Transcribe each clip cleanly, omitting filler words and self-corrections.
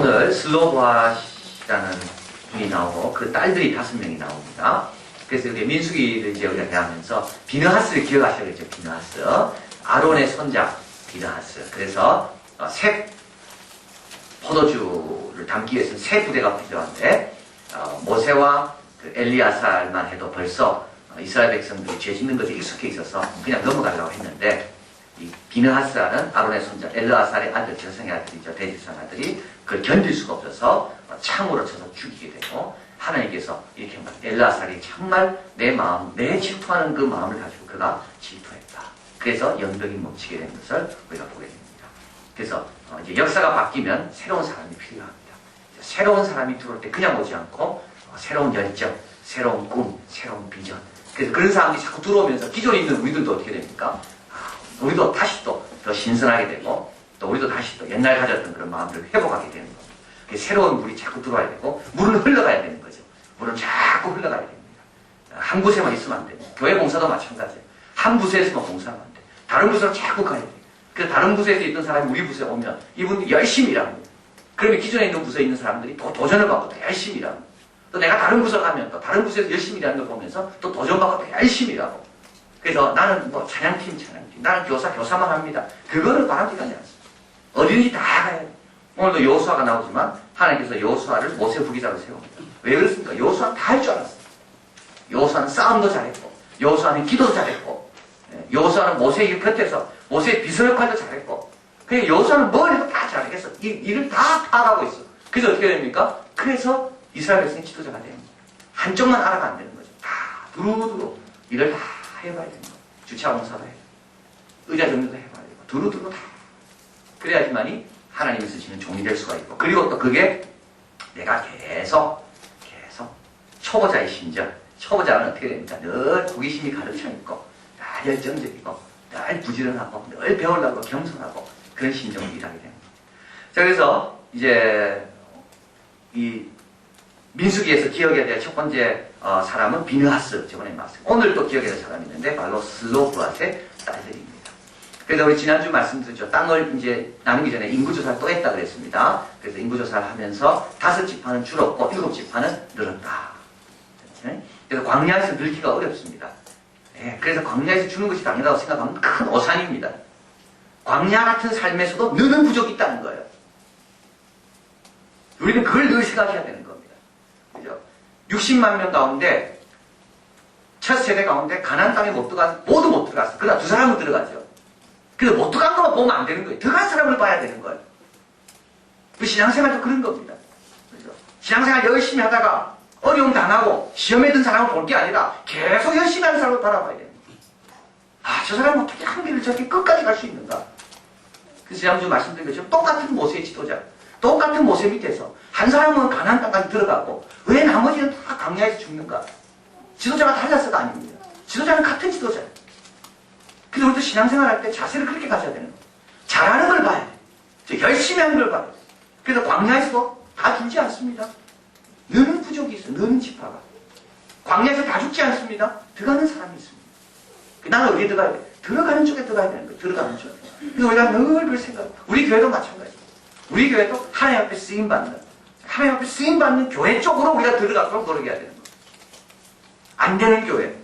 오늘 슬로보아라는 분이 나오고 그 딸들이 5명이 나옵니다. 그래서 이렇게 민수기를 이제 우리가 대하면서 비느하스를 기억하셔야겠죠. 비느하스. 아론의 손자 비느하스. 그래서 새 포도주를 담기 위해서 새 부대가 필요한데 모세와 그 엘리야살만 해도 벌써 이스라엘 백성들이 죄 짓는 것에 익숙해 있어서 그냥 넘어가려고 했는데 이 비느하스라는 아론의 손자 엘르아살의 아들 제사장의 아들이죠. 대제사장 아들이 그걸 견딜 수가 없어서 창으로 쳐서 죽이게 되고 하나님께서 이렇게 말합니다. 엘르아살이 정말 내 마음, 내 질투하는 그 마음을 가지고 그가 질투했다. 그래서 연병이 멈추게 되는 것을 우리가 보게 됩니다. 그래서 이제 역사가 바뀌면 새로운 사람이 필요합니다. 새로운 사람이 들어올 때 그냥 오지 않고 새로운 열정, 새로운 꿈, 새로운 비전. 그래서 그런 사람이 자꾸 들어오면서 기존에 있는 우리들도 어떻게 됩니까? 우리도 다시 또 더 신선하게 되고 또 우리도 다시 또 옛날 가졌던 그런 마음들을 회복하게 되는 겁니다. 새로운 물이 자꾸 들어와야 되고 물은 흘러가야 되는 거죠. 물은 자꾸 흘러가야 됩니다. 한 곳에만 있으면 안 됩니다. 교회 봉사도 마찬가지예요. 한 부서에서만 봉사하면 안 돼요. 다른 부서로 자꾸 가야 돼요. 그래서 다른 부서에서 있던 사람이 우리 부서에 오면 이분이 열심히 일합니다. 그러면 기존에 있는 부서에 있는 사람들이 또 도전을 받고 더 열심히 일합니다. 또 내가 다른 부서 가면 또 다른 부서에서 열심히 일하는 걸 보면서 또 도전받고 더 열심히 일하고 그래서 나는 뭐 찬양팀, 나는 교사만 합니다. 그거는 바람직하지 않습니다. 어디든지 다 가야 돼요. 오늘도 여호수아가 나오지만 하나님께서 여호수아를 모세 부기자로 세웁니다. 왜 그렇습니까? 여호수아는 다 할 줄 알았어요. 여호수아는 싸움도 잘했고 여호수아는 기도도 잘했고 여호수아는 모세의 곁에서 모세의 비서 역할도 잘했고 그래서 여호수아는 뭘 해도 다 잘했어. 일을 다 파악하고 있어. 그래서 어떻게 됩니까? 그래서 이스라엘 백성이 지도자가 됩니다. 한쪽만 알아가 안 되는 거죠. 다 두루두루 일을 다 해봐야 되는 거예요. 주차 공사도 해야 되고 의자 정리도 해봐야 되고 두루두루 다 그래야지만이 하나님이 쓰시는 종이 될 수가 있고 그리고 또 그게 내가 계속 초보자의 심정 초보자는 어떻게 됩니까? 늘 호기심이 가득 차 있고 늘 열정적이고 늘 부지런하고 늘 배우려고 겸손하고 그런 심정을 일하게 됩니다. 자 그래서 이제 이 민수기에서 기억해야 될 첫 번째 사람은 비느하스 저번에 말씀. 오늘 또 기억해야 될 사람이 있는데 바로 슬로브앗의 딸들입니다. 그래서 우리 지난주 말씀드렸죠. 땅을 이제 나누기 전에 인구조사를 또 했다 그랬습니다. 그래서 인구조사를 하면서 5지파는 줄었고 7지파는 늘었다. 그래서 광야에서 늘기가 어렵습니다. 네, 그래서 광야에서 주는 것이 당연하다고 생각하면 큰 오산입니다. 광야 같은 삶에서도 느는 부족이 있다는 거예요. 우리는 그걸 늘 생각해야 되는 겁니다. 그죠? 60만 명 가운데 첫 세대 가운데 가나안 땅에 못 들어가서 모두 못 들어갔어. 그러나 2사람은 들어가죠. 그래서 못 들어간 것만 보면 안 되는 거예요. 들어간 사람을 봐야 되는 거예요. 그 신앙생활도 그런 겁니다. 그죠? 신앙생활 열심히 하다가 어려움 당하고 시험에 든 사람을 볼 게 아니라 계속 열심히 하는 사람을 바라봐야 돼요. 아, 저 사람은 어떻게 한 길을 저렇게 끝까지 갈 수 있는가? 그래서 지난주 말씀드린 것처럼 똑같은 모세의 지도자, 똑같은 모세 밑에서 한 사람은 가나안 땅까지 들어가고 왜 나머지는 다 광야에서 죽는가? 지도자가 달라서가 아닙니다. 지도자는 같은 지도자예요. 그래서 우리도 신앙생활 할 때 자세를 그렇게 가져야 되는 거예요. 잘하는 걸 봐야 돼요. 열심히 하는 걸 봐야 돼요. 그래서 광야에서도 다 죽지 않습니다. 느는 부족이 있어요. 느는 지파가. 광야에서 다 죽지 않습니다. 들어가는 사람이 있습니다. 나는 어디에 들어가야 돼? 들어가는 쪽에 들어가야 되는 거예요. 들어가는 쪽에. 그래서 우리가 늘 그 생각, 우리 교회도 마찬가지예요. 우리 교회도 하나님 앞에 쓰임받는, 하나님 앞에 쓰임받는 교회 쪽으로 우리가 들어가도록 노력해야 되는 거예요. 안 되는 교회,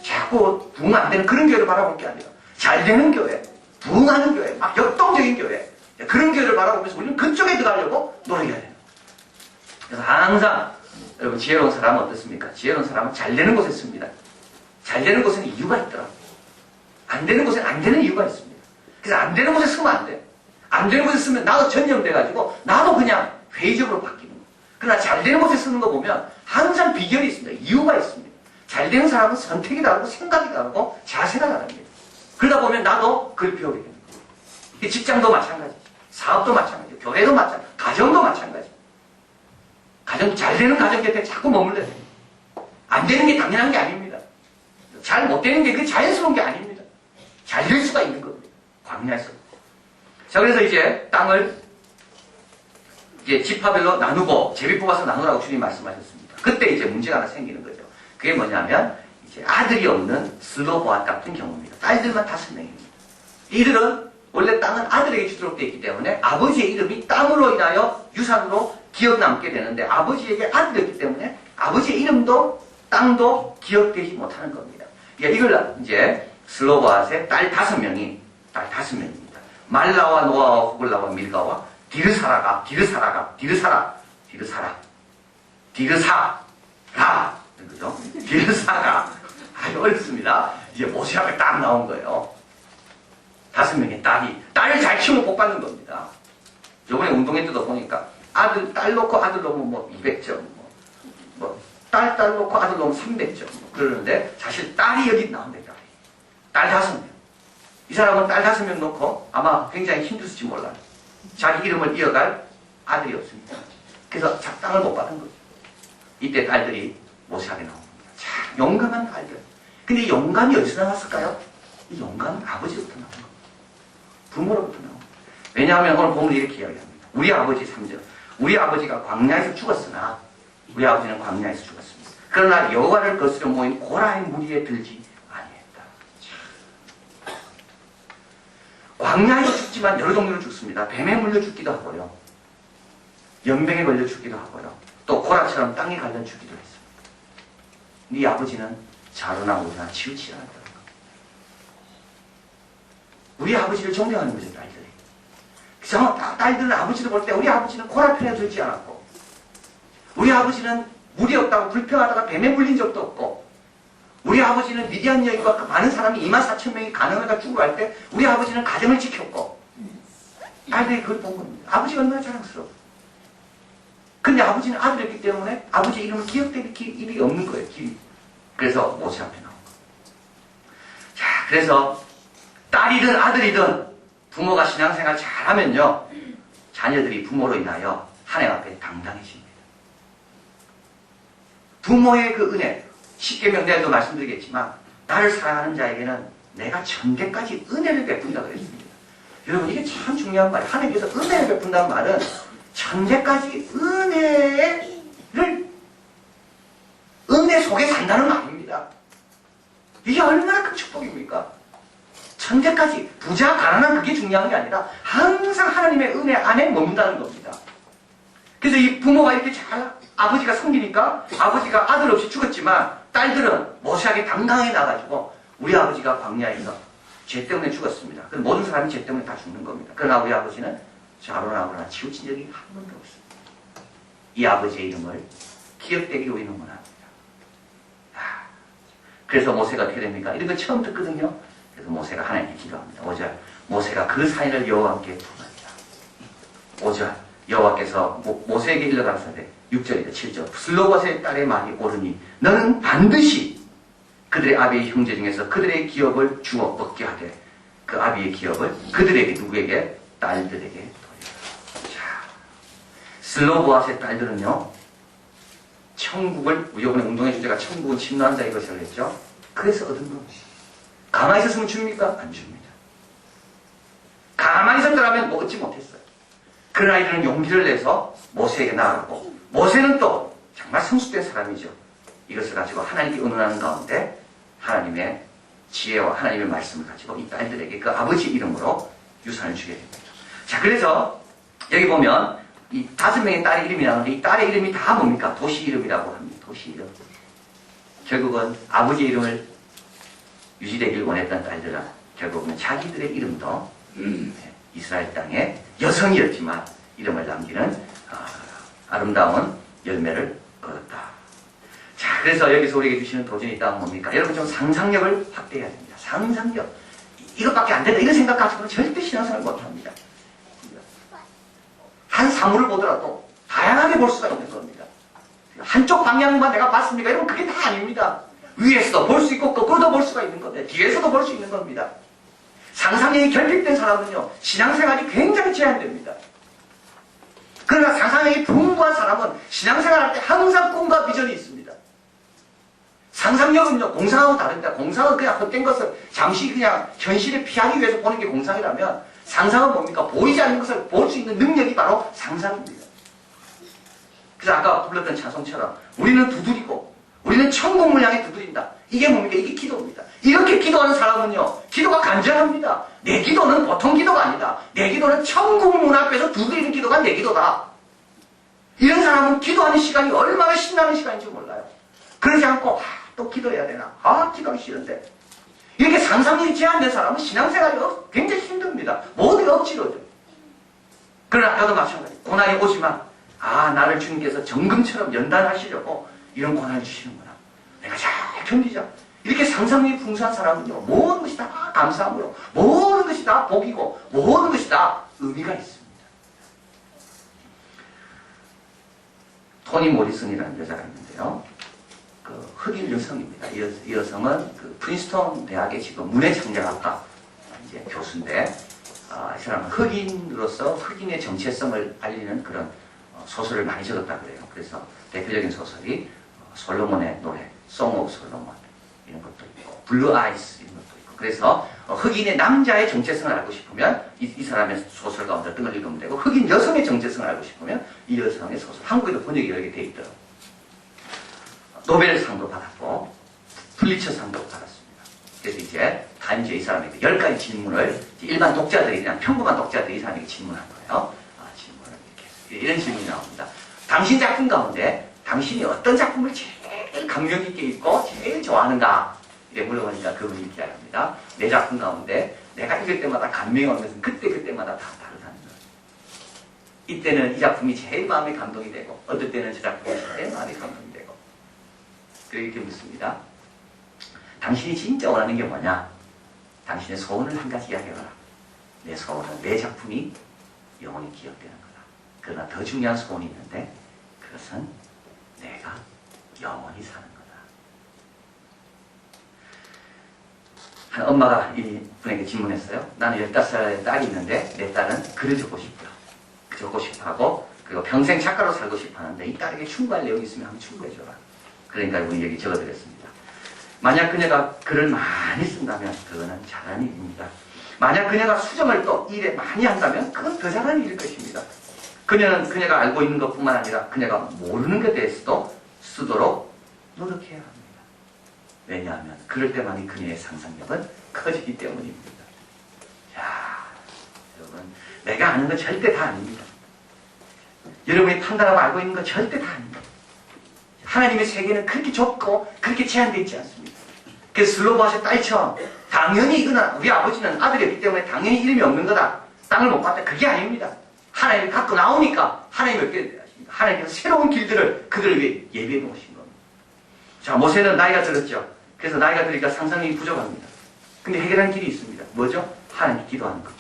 자꾸 부흥 안 되는 그런 교회를 바라볼 게 아니라 잘 되는 교회, 부흥하는 교회, 막 역동적인 교회, 그런 교회를 바라보면서 우리는 그쪽에 들어가려고 노력해야 돼요. 그래서 항상 여러분 지혜로운 사람은 어떻습니까? 지혜로운 사람은 잘 되는 곳에 씁니다. 잘 되는 곳에는 이유가 있더라고요. 안 되는 곳에는 안 되는 이유가 있습니다. 그래서 안 되는 곳에 쓰면 안 돼. 안 되는 곳에 쓰면 나도 전염돼가지고 나도 그냥 회의적으로 바뀌는 거예요. 그러나 잘 되는 곳에 쓰는 거 보면 항상 비결이 있습니다. 이유가 있습니다. 잘 되는 사람은 선택이 다르고 생각이 다르고 자세가 다릅니다. 그러다 보면 나도 그걸 배우게 되는 거예요. 직장도 마찬가지죠. 사업도 마찬가지죠. 교회도 마찬가지죠. 가정도 마찬가지죠. 가정, 잘 되는 가정 곁에 자꾸 머물러야 돼요. 안 되는 게 당연한 게 아닙니다. 잘 못 되는 게 그게 자연스러운 게 아닙니다. 잘 될 수가 있는 겁니다. 광야에서. 자, 그래서 이제 땅을 이제 지파별로 나누고 제비 뽑아서 나누라고 주님 말씀하셨습니다. 그때 이제 문제가 하나 생기는 거죠. 그게 뭐냐면 이제 아들이 없는 슬로보앗 같은 경우입니다. 딸들만 5명입니다. 이들은 원래 땅은 아들에게 주도록 되어 있기 때문에 아버지의 이름이 땅으로 인하여 유산으로 기억 남게 되는데 아버지에게 아들이었기 때문에 아버지의 이름도 땅도 기억되지 못하는 겁니다. 그러니까 이걸 이제 슬로바앗의 딸 5명입니다. 말라와 노아와 호글라와 밀가와 디르사라, 그죠? 디르사가 아주 어렵습니다. 이제 모세 앞에 딱 나온 거예요. 5명의 딸을 잘 키우면 복 받는 겁니다. 요번에 운동회 때도 보니까 딸 놓고 아들 놓으면 뭐 200점, 딸 놓고 아들 놓으면 300점. 그러는데 사실 딸이 여기 나온다. 딸 5명. 이 사람은 딸 5명 놓고 아마 굉장히 힘들을지 몰라요. 자기 이름을 이어갈 아들이 없습니다. 그래서 작당을 못 받은 거죠. 이때 딸들이 모세에게 나옵니다. 참 용감한 딸들. 근데 이 용감이 어디서 나왔을까요? 이 용감은 아버지부터 나온 겁니다. 부모로부터 나온 겁니다. 왜냐하면 오늘 보면 이렇게 이야기합니다. 우리 아버지 3절. 우리 아버지가 광야에서 죽었으나 우리 아버지는 광야에서 죽었습니다. 그러나 여호와를 거스려 모인 고라의 무리에 들지 아니했다. 광야에서 죽지만 여러 종류로 죽습니다. 뱀에 물려 죽기도 하고요. 연병에 걸려 죽기도 하고요. 또 고라처럼 땅에 갈려 죽기도 했습니다. 네 아버지는 자로나 오르나 치우치지 않았다는 것. 우리 아버지를 존경하는 거죠, 딸들이. 그래서 딸들은 아버지를 볼 때 우리 아버지는 고라 편에 들지 않았고 우리 아버지는 물이 없다고 불평하다가 뱀에 물린 적도 없고 우리 아버지는 미디안 여인과 많은 사람이 24,000명이 가난하다 죽어갈 때 우리 아버지는 가정을 지켰고 딸들이 그걸 본 겁니다. 아버지가 얼마나 자랑스러워. 근데 아버지는 아들이었기 때문에 아버지 이름을 기억될 일이 없는 거예요. 길이. 그래서 모세 앞에 나온 거예요. 자, 그래서 딸이든 아들이든 부모가 신앙생활 잘하면요 자녀들이 부모로 인하여 하나님 앞에 당당해집니다. 부모의 그 은혜, 십계명 내에도 말씀드리겠지만 나를 사랑하는 자에게는 내가 천대까지 은혜를 베푼다 그랬습니다. 여러분 이게 참 중요한 말이에요. 하나님께서 은혜를 베푼다는 말은 천대까지 은혜 속에 산다는 말입니다. 이게 얼마나 큰 축복입니까? 천대까지 부자 가난한 그게 중요한 게 아니라 항상 하나님의 은혜 안에 머문다는 겁니다. 그래서 이 부모가 이렇게 잘 아버지가 섬기니까 아버지가 아들 없이 죽었지만 딸들은 모세에게 당당하게 나가지고 우리 아버지가 광야에서 죄 때문에 죽었습니다. 모든 사람이 죄 때문에 다 죽는 겁니다. 그러나 우리 아버지는 자로나오나 치우친 적이 한 번도 없습니다. 이 아버지의 이름을 기억되게 우리는 원합니다. 그래서 모세가 어떻게 됩니까? 이런 걸 처음 듣거든요. 그래서 모세가 하나님께 기도합니다. 5절 모세가 그 사인을 여호와 함께 품었다. 5절 여호와께서 모세에게 일러가라사대 6절이다 7절 슬로바스의 딸의 말이 옳으니 너는 반드시 그들의 아비의 형제 중에서 그들의 기업을 주어 얻게 하되 그 아비의 기업을 그들에게 누구에게? 딸들에게 돌려. 자, 슬로바스의 딸들은요 천국을 이번에 운동의 주제가 천국은 침노한 자의 것이라고 했죠. 그래서 얻은 겁니다. 가만히 있었으면 줍니까? 안 줍니다. 가만히 있었더라면 뭐 얻지 못했어요. 그런 아이들은 용기를 내서 모세에게 나아가고 모세는 또 정말 성숙된 사람이죠. 이것을 가지고 하나님께 의논하는 가운데 하나님의 지혜와 하나님의 말씀을 가지고 이 딸들에게 그 아버지 이름으로 유산을 주게 됩니다. 자, 그래서 여기 보면 이 5명의 딸의 이름이 나오는데 이 딸의 이름이 다 뭡니까? 도시 이름이라고 합니다. 도시 이름. 결국은 아버지 이름을 유지되길 원했던 딸들은 결국은 자기들의 이름도 이스라엘 땅에 여성이었지만 이름을 남기는 아름다운 열매를 얻었다. 자, 그래서 여기서 우리에게 주시는 도전이 있다면 뭡니까? 여러분 좀 상상력을 확대해야 됩니다. 상상력. 이것밖에 안 된다. 이런 생각 가지고는 절대 신앙생활 못합니다. 한 사물을 보더라도 다양하게 볼 수가 있는 겁니다. 한쪽 방향만 내가 봤습니까? 여러분 그게 다 아닙니다. 위에서도 볼 수 있고 거꾸로도 볼 수가 있는 건데 뒤에서도 볼 수 있는 겁니다. 상상력이 결핍된 사람은요 신앙생활이 굉장히 제한됩니다. 그러나 상상력이 풍부한 사람은 신앙생활할 때 항상 꿈과 비전이 있습니다. 상상력은요 공상하고 다릅니다. 공상은 그냥 헛된 것을 잠시 그냥 현실에 피하기 위해서 보는 게 공상이라면 상상은 뭡니까? 보이지 않는 것을 볼 수 있는 능력이 바로 상상입니다. 그래서 아까 불렀던 찬송처럼 우리는 두드리고 우리는 천국을 향해 두드린다. 이게 뭡니까? 이게 기도입니다. 이렇게 기도하는 사람은요, 기도가 간절합니다. 내 기도는 보통 기도가 아니다. 내 기도는 천국 문 앞에서 두드리는 기도가 내 기도다. 이런 사람은 기도하는 시간이 얼마나 신나는 시간인지 몰라요. 그러지 않고 또 기도해야 되나? 기도하기 싫은데. 이렇게 상상력이 제한된 사람은 신앙생활이 굉장히 힘듭니다. 모두 억지로죠. 그러나 아까도 마찬가지. 고난이 오지만 나를 주님께서 정금처럼 연단하시려고 이런 고난을 주시는구나. 내가 잘 견디자. 이렇게 상상력이 풍성한 사람은요, 모든 것이 다 감사함으로, 모든 것이 다 복이고, 모든 것이 다 의미가 있습니다. 토니 모리슨이라는 여자가 있는데요. 그 흑인 여성입니다. 이 여성은 그 프린스턴 대학의 지금 문해창작학과 이제 교수인데, 이 사람은 흑인으로서 흑인의 정체성을 알리는 그런 소설을 많이 적었다 그래요. 그래서 대표적인 소설이 솔로몬의 노래, Song of Solomon 이런 것도 있고, 블루 아이스 이런 것도 있고. 그래서 흑인의 남자의 정체성을 알고 싶으면 이 사람의 소설 가운데 어떤 걸 읽으면 되고, 흑인 여성의 정체성을 알고 싶으면 이 여성의 소설, 한국에도 번역이 여러 개 돼 있더라고요. 노벨상도 받았고 플리처상도 받았습니다. 그래서 이제 타임즈에 이 사람에게 10가지 질문을 일반 독자들이, 그냥 평범한 독자들이 이 사람에게 질문한 거예요. 질문을 이렇게 이런 질문이 나옵니다. 당신 작품 가운데 당신이 어떤 작품을 제일 감명 깊게 읽고 제일 좋아하는가? 이렇게 물어보니까 그분이 이렇게 합니다. 내 작품 가운데 내가 읽을 때마다 감명이 오는 것은 그때마다 다 다르다는 거예요. 이때는 이 작품이 제일 마음에 감동이 되고, 어떨 때는 저 작품이 제일 마음에 감동이 되고. 그렇게 묻습니다. 당신이 진짜 원하는 게 뭐냐? 당신의 소원을 한 가지 이야기해라. 내 소원은 내 작품이 영원히 기억되는 거다. 그러나 더 중요한 소원이 있는데, 그것은 내가 영원히 사는 거다. 한 엄마가 이 분에게 질문했어요. 나는 15살의 딸이 있는데 내 딸은 글을 적고 싶어요. 적고 싶어 하고, 그리고 평생 작가로 살고 싶어 하는데 이 딸에게 충고할 내용이 있으면 한번 충고해줘라. 그러니까 우리 여기 적어드렸습니다. 만약 그녀가 글을 많이 쓴다면 그거는 잘하는 일입니다. 만약 그녀가 수정을 또 일에 많이 한다면 그건 더 잘하는 일일 것입니다. 그녀가 알고 있는 것뿐만 아니라 그녀가 모르는 것에 대해서도 쓰도록 노력해야 합니다. 왜냐하면 그럴 때만이 그녀의 상상력은 커지기 때문입니다. 자, 여러분, 내가 아는 건 절대 다 아닙니다. 여러분이 판단하고 알고 있는 건 절대 다 아닙니다. 하나님의 세계는 그렇게 좁고 그렇게 제한되어 있지 않습니다. 그래서 슬로바스의 딸처럼 당연히 이거는 우리 아버지는 아들이었기 때문에 당연히 이름이 없는 거다. 땅을 못 봤다. 그게 아닙니다. 하나님이 갖고 나오니까 하나님께서 새로운 길들을 그들을 위해 예비해 놓으신 겁니다. 자, 모세는 나이가 들었죠. 그래서 나이가 들으니까 상상력이 부족합니다. 근데 해결하는 길이 있습니다. 뭐죠? 하나님께 기도하는 것.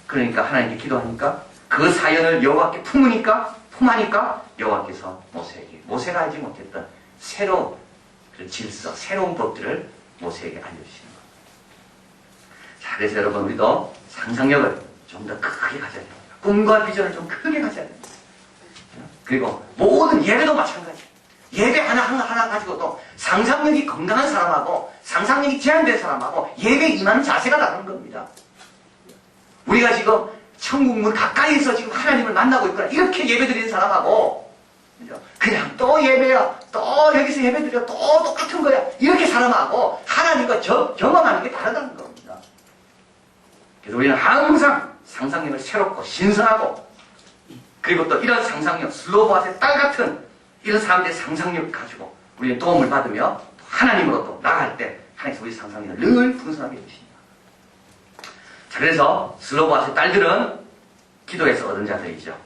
그러니까 하나님께 기도하니까 그 사연을 여호와께 품으니까 여호와께서 모세에게, 모세가 알지 못했던 새로운 그 질서, 새로운 법들을 모세에게 알려주시는 겁니다. 자, 그래서 여러분, 우리도 상상력을 좀 더 크게 가져야 됩니다. 꿈과 비전을 좀 크게 가져야 됩니다. 그리고 모든 예배도 마찬가지. 예배 하나 가지고도 상상력이 건강한 사람하고 상상력이 제한된 사람하고 예배에 임하는 자세가 다른 겁니다. 우리가 지금 천국문 가까이에서 지금 하나님을 만나고 있구나, 이렇게 예배드리는 사람하고 그냥 또 예배야, 또 여기서 예배드려, 또 똑같은 거야, 이렇게 사람하고 하나님과 경험하는 게 다르다는 겁니다. 그래서 우리는 항상 상상력을 새롭고 신선하고, 그리고 또 이런 상상력, 슬로바스의 딸 같은 이런 사람들의 상상력을 가지고 우리는 도움을 받으며 하나님으로 또 나갈 때 하나님께서 우리 상상력을 늘 풍성하게 해주십니다. 자, 그래서 슬로바스의 딸들은 기도해서 얻은 자들이죠.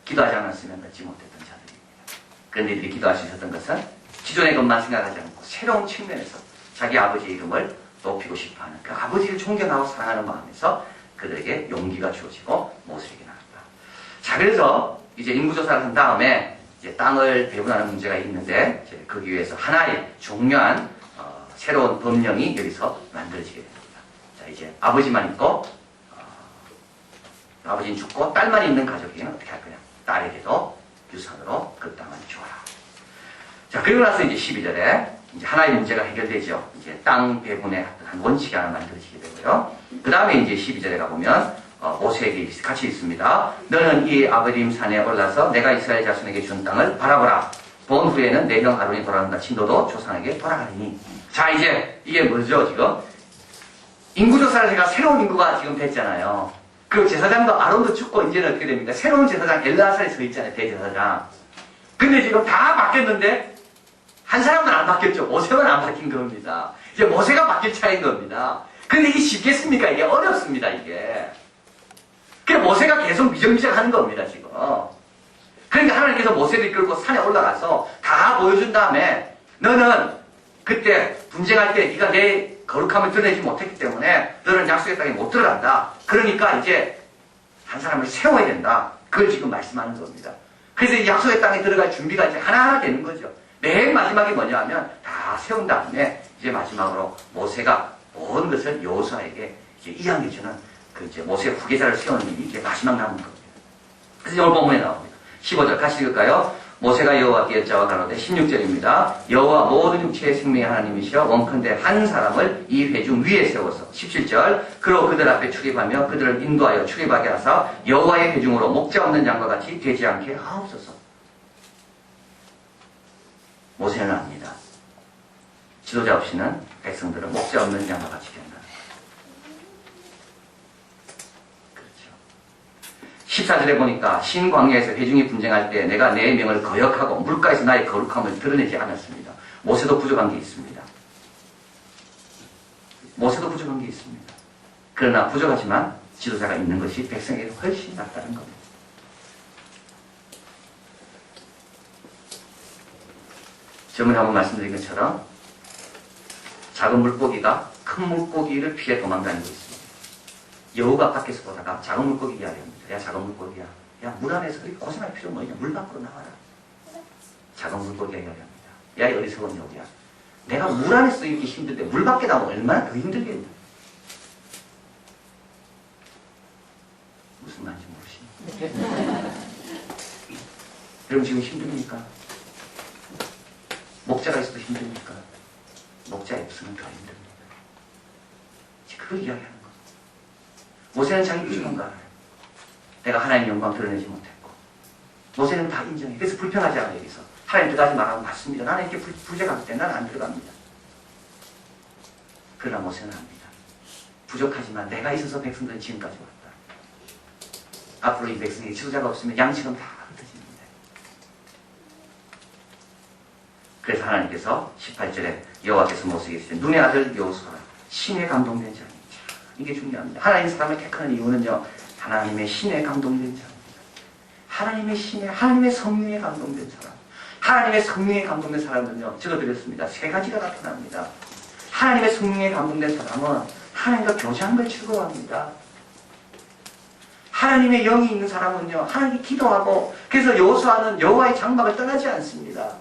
기도하지 않았으면 얻지 못했던 자들입니다. 그런데 이들이 기도할 수 있었던 것은 기존의 것만 생각하지 않고 새로운 측면에서 자기 아버지의 이름을 높이고 싶어하는 그 아버지를 존경하고 사랑하는 마음에서 그들에게 용기가 주어지고 모세에게 나갔다. 자, 그래서 이제 인구조사를 한 다음에 이제 땅을 배분하는 문제가 있는데, 이제 거기 위해서 하나의 중요한 새로운 법령이 여기서 만들어지게 됩니다. 자, 이제 아버지만 있고 아버지는 죽고 딸만 있는 가족에게는 어떻게 할 거냐? 딸에게도 유산으로 그 땅을 주어라. 자, 그리고 나서 이제 12절에 이제 하나의 문제가 해결되죠. 이제 땅 배분의 한 원칙이 하나 만들어지게 되고요. 그 다음에 이제 12절에 가보면 모세에게 같이 있습니다. 너는 이 아브림 산에 올라서 내가 이스라엘 자손에게 준 땅을 바라보라. 본 후에는 내 형 아론이 돌아간다. 진도도 조상에게 돌아가리니. 자, 이제 이게 뭐죠, 지금? 인구조사를 제가 새로운 인구가 지금 됐잖아요. 그리고 제사장도 아론도 죽고 이제는 어떻게 됩니까? 새로운 제사장 엘르아살이 서 있잖아요, 대제사장. 근데 지금 다 바뀌었는데 한 사람은 안 바뀌었죠. 모세만 안 바뀐 겁니다. 이제 모세가 바뀔 차례인 겁니다. 근데 이게 쉽겠습니까? 이게 어렵습니다, 이게. 그래서 모세가 계속 미적미적 하는 겁니다, 지금. 그러니까 하나님께서 모세를 이끌고 산에 올라가서 다 보여준 다음에 너는 그때 분쟁할 때 네가 내 거룩함을 드러내지 못했기 때문에 너는 약속의 땅에 못 들어간다. 그러니까 이제 한 사람을 세워야 된다. 그걸 지금 말씀하는 겁니다. 그래서 이 약속의 땅에 들어갈 준비가 이제 하나하나 되는 거죠. 맨 마지막에 뭐냐 하면 다 세운 다음에 이제 마지막으로 모세가 모든 것을 여호수아에게 이제 이야기해주는 그 이제 모세 후계자를 세우는 일이 이제 마지막 남은 겁니다. 그래서 오늘 본문에 나옵니다. 15절 같이 읽을까요? 모세가 여호와께 여짜와 가로되 16절입니다. 여호와 모든 육체의 생명의 하나님이시여 원컨대 한 사람을 이 회중 위에 세워서 17절 그로 그들 앞에 출입하며 그들을 인도하여 출입하게 하사 여호와의 회중으로 목자 없는 양과 같이 되지 않게 하옵소서. 모세는 압니다. 지도자 없이는 백성들은 목자 없는 양과 같이 된다. 14절에 보니까 신광야에서 회중이 분쟁할 때 내가 내 명을 거역하고 물가에서 나의 거룩함을 드러내지 않았습니다. 모세도 부족한 게 있습니다. 모세도 부족한 게 있습니다. 그러나 부족하지만 지도자가 있는 것이 백성에게 훨씬 낫다는 겁니다. 저번에 한번 말씀드린 것처럼 작은 물고기가 큰 물고기를 피해 도망다니고 있습니다. 여우가 밖에서 보다가 작은 물고기 이야기합니다. 야, 작은 물고기야. 야, 물 안에서 그렇게 고생할 필요 뭐냐. 물 밖으로 나와라. 작은 물고기가 이야기합니다. 야, 이 어리석은 여우야. 내가 물 안에서 이렇게 힘든데 물 밖에 나오면 얼마나 더 힘들겠냐. 무슨 말인지 모르시나요? 여러분 지금 힘듭니까? 목자가 있어도 힘듭니까? 목자 없으면 더 힘듭니다. 그걸 이야기하는 거예요. 모세는 자기 부족한 거 알아요. 내가 하나님의 영광 드러내지 못했고. 모세는 다 인정해. 그래서 불평하지 않아요, 여기서. 하나님 들어가지 말라고 맞습니다. 나는 이렇게 부족하기 때문에 나는 안 들어갑니다. 그러나 모세는 압니다. 부족하지만 내가 있어서 백성들은 지금까지 왔다. 앞으로 이 백성이 지도자가 없으면 양식은 다 흩어집니다. 그래서 하나님께서 18절에 여호와께서 모세에게 이르시되 눈의 아들 여호수아라 신에 감동된 자니. 이게 중요합니다. 하나님 사람을 택하는 이유는요. 하나님의 신에 감동된 자입니다. 하나님의 신에, 하나님의 성령에 감동된 사람. 하나님의 성령에 감동된 사람은요. 적어드렸습니다. 세 가지가 나타납니다. 하나님의 성령에 감동된 사람은 하나님과 교제하는 걸 즐거워합니다. 하나님의 영이 있는 사람은요. 하나님께 기도하고 그래서 여호수아는 여호와의 장막을 떠나지 않습니다.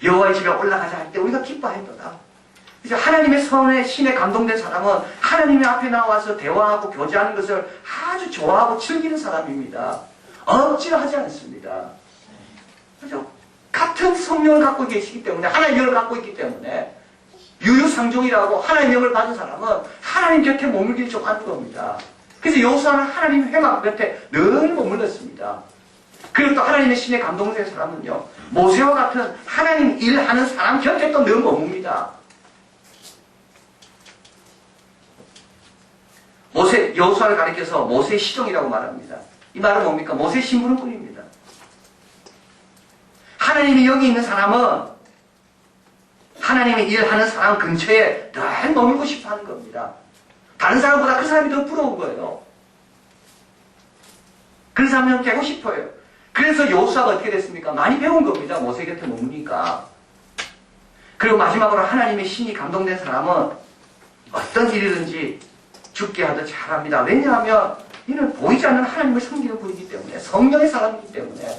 여호와의 집에 올라가자 할 때 우리가 기뻐했도다. 그래서 하나님의 선에 신에 감동된 사람은 하나님의 앞에 나와서 대화하고 교제하는 것을 아주 좋아하고 즐기는 사람입니다. 억지로 하지 않습니다. 그죠? 같은 성령을 갖고 계시기 때문에 하나님의 영을 갖고 있기 때문에 유유상종이라고 하나님의 영을 받은 사람은 하나님 곁에 머물길 좋아하는 겁니다. 그래서 여호수아는 하나님 회막 곁에 늘 머물렀습니다. 그리고 또 하나님의 신에 감동된 사람은요. 모세와 같은 하나님 일하는 사람 곁에 또 늘 머뭅니다. 모세, 여호수아를 가리켜서 모세의 시종이라고 말합니다. 이 말은 뭡니까? 모세의 심부름꾼입니다. 하나님의 영이 있는 사람은 하나님의 일하는 사람 근처에 늘 머물고 싶어 하는 겁니다. 다른 사람보다 그 사람이 더 부러운 거예요. 그런 사람은 깨고 싶어요. 그래서 여호수아가 어떻게 됐습니까? 많이 배운 겁니다. 모세 곁에 머무니까. 그리고 마지막으로 하나님의 신이 감동된 사람은 어떤 일이든지 죽게 하듯 잘합니다. 왜냐하면 이는 보이지 않는 하나님을 섬기는 분이기 때문에 성령의 사람이기 때문에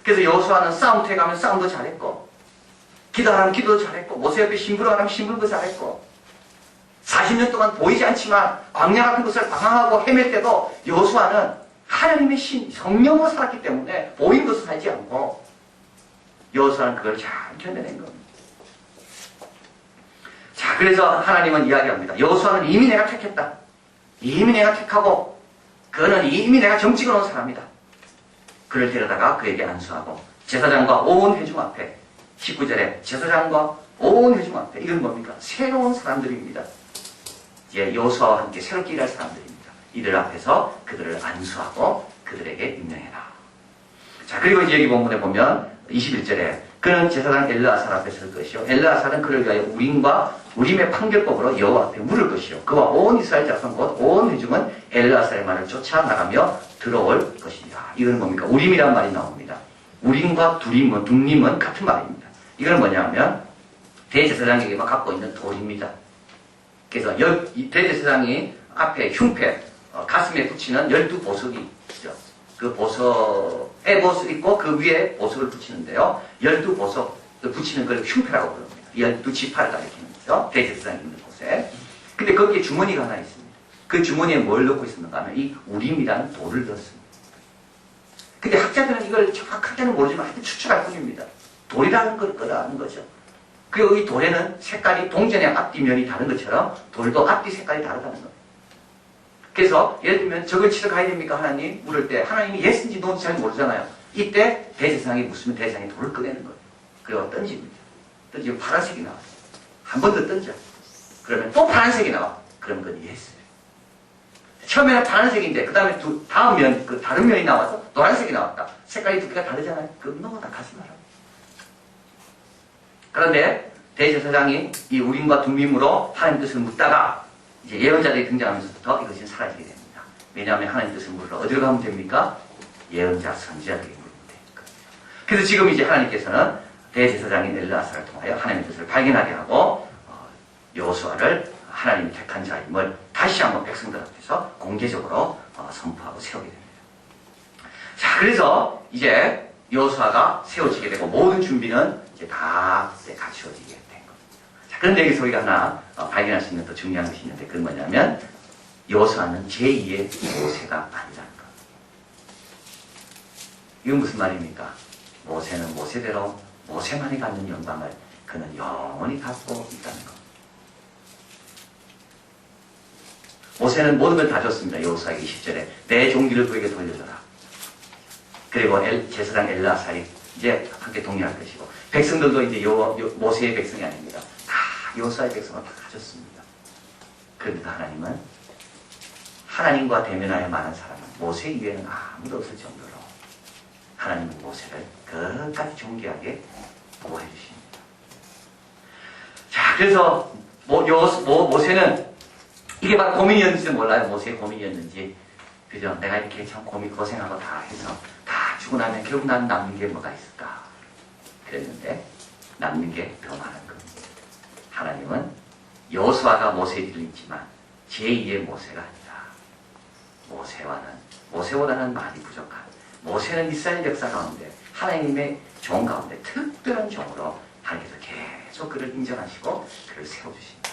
그래서 여호수아는 싸움터에 가면 싸움도 잘했고 기도하면 기도도 잘했고 모세 옆에 심부름하면 심부름도 잘했고 40년 동안 보이지 않지만 광야 같은 것을 방황하고 헤맬 때도 여호수아는 하나님의 신, 성령으로 살았기 때문에 보인 것을 살지 않고 여호수아는 그걸 잘 견뎌낸 겁니다. 자, 그래서 하나님은 이야기합니다. 여호수아는 이미 내가 택했다. 이미 내가 택하고 그는 이미 내가 정직을 놓은 사람이다. 그를 데려다가 그에게 안수하고 제사장과 온 회중 앞에 19절에 제사장과 온 회중 앞에 이건 뭡니까? 새로운 사람들입니다. 이제 여호수아와 함께 새롭게 일할 사람들입니다. 이들 앞에서 그들을 안수하고 그들에게 임명해라. 자, 그리고 이제 여기 본문에 보면 21절에 그는 제사장 엘르아살 앞에 설 것이요 엘르아살은 그를 위하여 우림의 판결법으로 여호와 앞에 물을 것이요 그와 온 이스라엘 자손 곧 온 회중은 엘르아살의 말을 쫓아 나가며 들어올 것이니라. 이거는 뭡니까? 우림이란 말이 나옵니다. 우림과 둠림은 같은 말입니다. 이거는 뭐냐면 대제사장에게 갖고 있는 돌입니다. 그래서 이 대제사장이 앞에 흉패 가슴에 붙이는 12보석이 있죠. 그 보석에 보석 있고 그 위에 보석을 붙이는데요. 12보석 붙이는 걸 흉패라고 부릅니다. 12지파를 가리키는 거죠. 대제사장이 있는 곳에. 근데 거기에 주머니가 하나 있습니다. 그 주머니에 뭘 넣고 있었는가 하면 이 우림이라는 돌을 넣었습니다. 근데 학자들은 이걸 정확하게는 모르지만 하여튼 추측할 뿐입니다. 돌이라는 거라는 거죠. 그리고 이 돌에는 색깔이 동전의 앞뒤면이 다른 것처럼 돌도 앞뒤 색깔이 다르다는 거예요. 그래서 예를 들면 저걸 치러 가야 됩니까? 하나님 물을 때 하나님이 예스인지 노인지 잘 모르잖아요. 이때 대제사장이 묻으면 대제사장이 돌을 꺼내는 거예요. 그리고 던집니다. 던지면 파란색이 나와요. 한 번 더 던져. 그러면 또 파란색이 나와. 그러면 그건 예스. 처음에는 파란색인데 그 다음에 다음 면, 그 다른 면이 나와서 노란색이 나왔다. 색깔이 두 개가 다르잖아요. 그건 너무 다 가지 말아요. 그런데 대제사장이 이 우림과 둠림으로 하나님 뜻을 묻다가 이제 예언자들이 등장하면서부터 이것이 사라지게 됩니다. 왜냐하면 하나님 뜻을 물으러 어디로 가면 됩니까? 예언자, 선지자들에게 물으면 되니까. 그래서 지금 이제 하나님께서는 대제사장인 엘르아살을 통하여 하나님의 뜻을 발견하게 하고 여호수아를 하나님이 택한 자임을 다시 한번 백성들 앞에서 공개적으로 선포하고 세우게 됩니다. 자, 그래서 이제 여호수아가 세워지게 되고 모든 준비는 이제 다 갖추어지게 된 겁니다. 자, 그런데 여기서 우리가 하나 발견할 수 있는 또 중요한 것이 있는데 그건 뭐냐면 여호수아는 제2의 모세가 아니라는 것. 이건 무슨 말입니까? 모세는 모세대로 모세만이 갖는 영광을 그는 영원히 갖고 있다는 것. 모세는 모든 걸 다 줬습니다. 여호수아에게 20절에 내 종기를 그에게 돌려줘라. 그리고 제사장 엘르아살이 이제 함께 동의할 것이고 백성들도 이제 모세의 백성이 아닙니다. 다 여호수아의 백성을 다 가졌습니다. 그런데 하나님은 하나님과 대면하여 말한 사람은 모세 이외에는 아무도 없을 정도로 하나님은 모세를 끝까지 존귀하게 보호해 주십니다. 자, 그래서 모세는 이게 바로 고민이었는지도 몰라요. 모세의 고민이었는지. 그죠? 내가 이렇게 참 고생하고 다 해서 다 주고 나면 결국 난 남는 게 뭐가 있을까? 그랬는데 남는 게 더 많은 겁니다. 하나님은 여호수아가 모세의 뒤를 잇지만 제2의 모세가 아니라 모세보다는 많이 부족한 모세는 이스라엘 역사 가운데 하나님의 종 가운데 특별한 종으로 하나님께서 계속 그를 인정하시고 그를 세워주십니다.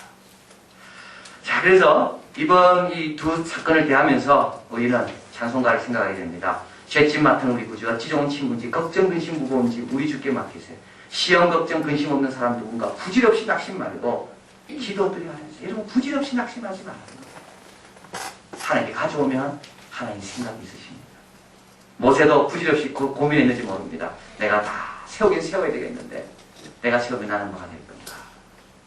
자, 그래서 이번 이 두 사건을 대하면서 우리는 찬송가를 생각하게 됩니다. 죄짐 맡은 우리 구주가 지종은 친구인지 걱정 근심 무거운지 우리 주께 맡기세요. 시험 걱정 근심 없는 사람 누군가 부질없이 낙심 말고 기도드려야 하면서 여러분 부질없이 낙심하지 말아요. 하나님께 가져오면 하나님 생각이 있으십니다. 모세도 부질없이 고민했는지 모릅니다. 내가 다 세우긴 세워야 되겠는데 내가 세우면 나는 뭐가 될 건가.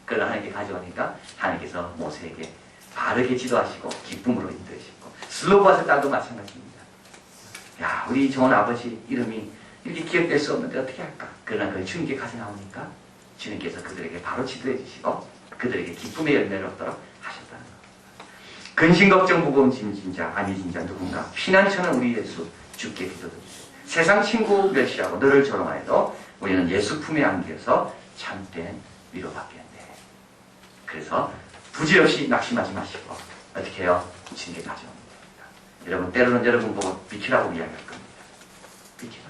그러나 하나님께 가져오니까 하나님께서 모세에게 바르게 지도하시고 기쁨으로 인도하시고 슬로바스 딸도 마찬가지입니다. 야, 우리 좋은 아버지 이름이 이렇게 기억될 수 없는데 어떻게 할까? 그러나 그 주님께 가져 나오니까 주님께서 그들에게 바로 지도해 주시고 그들에게 기쁨의 열매를 얻도록 하셨다는 것. 근심 걱정 무거운 짐진 자 아니진 자 누군가 피난처는 우리 예수 주께 기도드리세요. 세상 친구 멸시하고 너를 조롱하여도 우리는 예수 품에 안겨서 참된 위로받게 한대. 그래서 부질없이 낙심하지 마시고 어떻게 해요? 주님께 가져옵니다. 여러분 때로는 여러분 보고 비키라고 이야기할 겁니다. 비키라.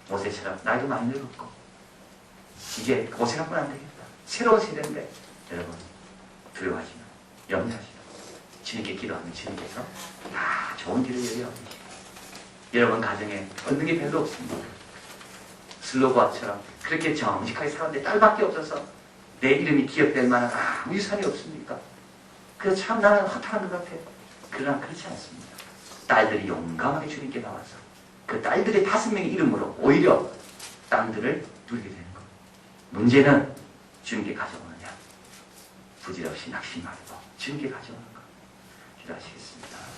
모세처럼 나이도 많이 늙었고 이제 모세 갖고는 안 되겠다. 새로운 세대인데 여러분 두려워하지 마. 염려하지 마. 주님께 기도하면 주님께서 다 좋은 길을 열어주시고 여러분 가정에 얻는 게 별로 없습니다. 슬로바처럼 그렇게 정직하게 살았는데 딸밖에 없어서 내 이름이 기억될 만한 아무 유산이 없습니까? 그래서 참 나는 허탈한 것 같아요. 그러나 그렇지 않습니다. 딸들이 용감하게 주님께 나와서 그 딸들의 5명의 이름으로 오히려 땅들을 누리게 되는 것. 문제는 주님께 가져오느냐. 부질없이 낙심 말고 주님께 가져오는 것. 기도하시겠습니다.